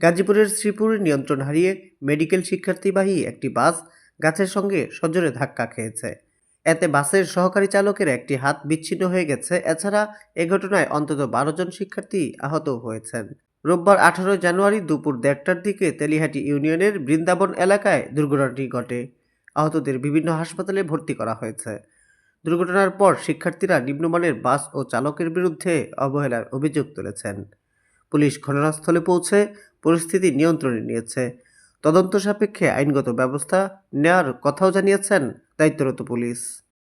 গাজীপুরের শ্রীপুর নিয়ন্ত্রণ হারিয়ে মেডিকেল শিক্ষার্থীবাহী একটি বাস গাছের সঙ্গে সজোরে ধাক্কা খেয়েছে। এতে বাসের সহকারী চালকের একটি হাত বিচ্ছিন্ন হয়ে গেছে। এছাড়া এ ঘটনায় অন্তত 12 জন শিক্ষার্থী আহত হয়েছেন। রোববার 18 জানুয়ারি দুপুর 1:30টার দিকে তেলিহাটি ইউনিয়নের বৃন্দাবন এলাকায় দুর্ঘটনাটি ঘটে। আহতদের বিভিন্ন হাসপাতালে ভর্তি করা হয়েছে। দুর্ঘটনার পর শিক্ষার্থীরা নিম্নমানের বাস ও চালকের বিরুদ্ধে অবহেলার অভিযোগ তুলেছেন। পুলিশ ঘটনাস্থলে পৌঁছে পরিস্থিতি নিয়ন্ত্রণে নিয়েছে। তদন্ত সাপেক্ষে আইনগত ব্যবস্থা নেওয়ার কথাও জানিয়েছেন দায়িত্বরত পুলিশ।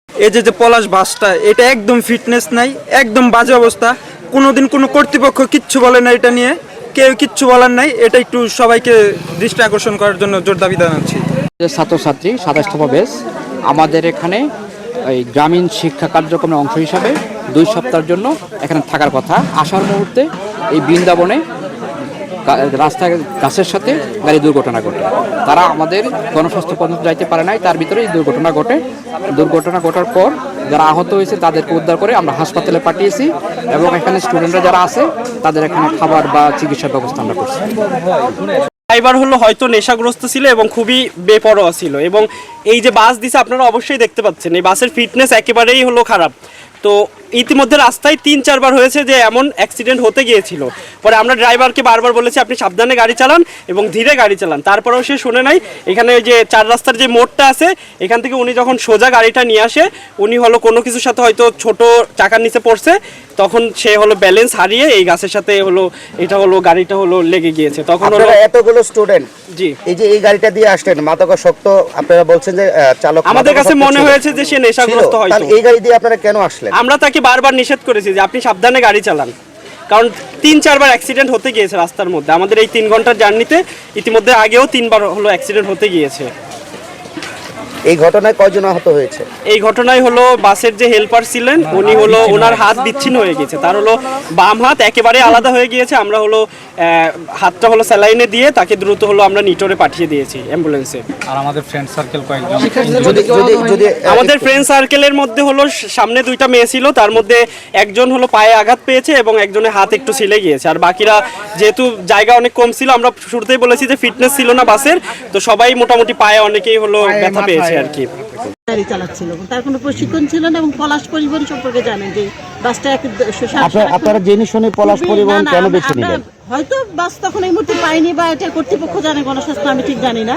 এই যে পলাশ বাসটা, এটা একদম ফিটনেস নাই, একদম বাজে অবস্থা। কোনোদিন কোনো কর্তৃপক্ষ কিচ্ছু বলে না, এটা নিয়ে কেউ কিচ্ছু বলার নাই। এটা একটু সবাইকে দৃষ্টি আকর্ষণ করার জন্য জোর দাবি জানাচ্ছি। ছাত্রছাত্রী 27তম ব্যাচ আমাদের এখানে এই গ্রামীণ শিক্ষা কার্যক্রমের অংশ হিসাবে 2 সপ্তাহের জন্য এখানে থাকার কথা। আসার মুহূর্তে এই বৃন্দাবনে রাস্তায় গাছের সাথে গাড়ি দুর্ঘটনা ঘটে। তারা আমাদের গণস্বাস্থ্য পর্যন্ত যাইতে পারে নাই, তার ভিতরে এই দুর্ঘটনা ঘটে। দুর্ঘটনা ঘটার পর যারা আহত হয়েছে তাদেরকে উদ্ধার করে আমরা হাসপাতালে পাঠিয়েছি এবং এখানে স্টুডেন্টরা যারা আছে তাদের এখানে খাবার বা চিকিৎসার ব্যবস্থা আমরা করছি। ড্রাইভার হলো হয়তো নেশাগ্রস্ত ছিল এবং খুবই বেপরোয়া ছিল, এবং এই যে বাস দিছে আপনারা অবশ্যই দেখতে পাচ্ছেন এই বাসের ফিটনেস একেবারেই হলো খারাপ। তো ইতিমধ্যে রাস্তায় 3-4 বার হয়েছে যে এমন অ্যাক্সিডেন্ট হতে গিয়েছিল। পরে আমরা ড্রাইভারকে বারবার বলেছি আপনি সাবধানে গাড়ি চালান এবং ধীরে গাড়ি চালান, তারপরেও সে শুনে নাই। এখানে ওই যে 4 রাস্তার যে মোড়টা আছে এখান থেকে উনি যখন সোজা গাড়িটা নিয়ে আসে, উনি হলো কোনো কিছুর সাথে হয়তো ছোট চাকার নিচে পড়ছে, তখন সে হলো ব্যালেন্স হারিয়ে এই গাছের সাথে হলো এটা হলো গাড়িটা হলো লেগে গিয়েছে। তখন হলো এতগুলো স্টুডেন্ট, জি এই যে এই গাড়িটা দিয়ে আসলেন মাদকাসক্ত, আপনারা বলছেন যে চালক আমাদের কাছে মনে হয়েছে যে সে নেশাগ্রস্ত হয়তো। এই গাড়ি দিয়ে আপনারা কেন আসলেন? আমরা তাকে বারবার নিষেধ করেছি যে আপনি সাবধানে গাড়ি চালান, কারণ 3-4 বার অ্যাক্সিডেন্ট হতে গিয়েছে রাস্তার মধ্যে। আমাদের এই 3 ঘন্টার জার্নিতে ইতিমধ্যে আগেও 3 বার হলো অ্যাক্সিডেন্ট হতে গিয়েছে। এই ঘটনায় কয়জন আহত হয়েছে? এই ঘটনায় হলো বাসের যে হেল্পার ছিলেন উনি হলো ওনার হাত বিচ্ছিন্ন হয়ে গেছে, তার হলো বাম হাত একেবারে আলাদা হয়ে গিয়েছে। আমরা হলো হাতটা হলো স্যালাইনে দিয়ে তাকে দ্রুত হলো আমরা নিটোরে পাঠিয়ে দিয়েছি অ্যাম্বুলেন্সে। আর আমাদের ফ্রেন্ড সার্কেল কয়েকজন, আমাদের ফ্রেন্ড সার্কেলের মধ্যে হলো সামনে 2টা মেয়ে ছিল, তার মধ্যে একজন হলো পায়ে আঘাত পেয়েছে এবং একজনের হাত একটু ছিলে গিয়েছে। আর বাকিরা যেহেতু জায়গা অনেক কম ছিল, আমরা শুরুতেই বলেছি যে ফিটনেস ছিল না বাসের, তো সবাই মোটামুটি পায়ে অনেকেই হলো ব্যথা পেয়েছে আর কি। গাড়ি চালাচ্ছিল, তার কোনো প্রশিক্ষণ ছিল না এবং পলাশ পরিবহন সম্পর্কে জানেন যে বাসটা আপনারা জেনে শুনে পলাশ পরিবহন কেন বেছে নিলেন? হয়তো বাস তখন এই মুহূর্তে পাইনি বা এটা কর্তৃপক্ষ জানে, গণস্বাস্থ্য আমি ঠিক জানি না।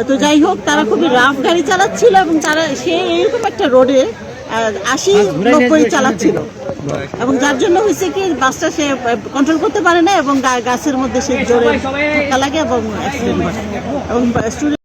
তো যাই হোক, তারা খুবই রাফ গাড়ি চালাচ্ছিল এবং তারা সে এইরকম একটা রোডে 80-90 চালাচ্ছিল এবং যার জন্য হয়েছে কি বাসটা সে কন্ট্রোল করতে পারে না এবং গাছের মধ্যে সে জোরে ধাক্কা লাগে এবং অ্যাক্সিডেন্ট ঘটে এবং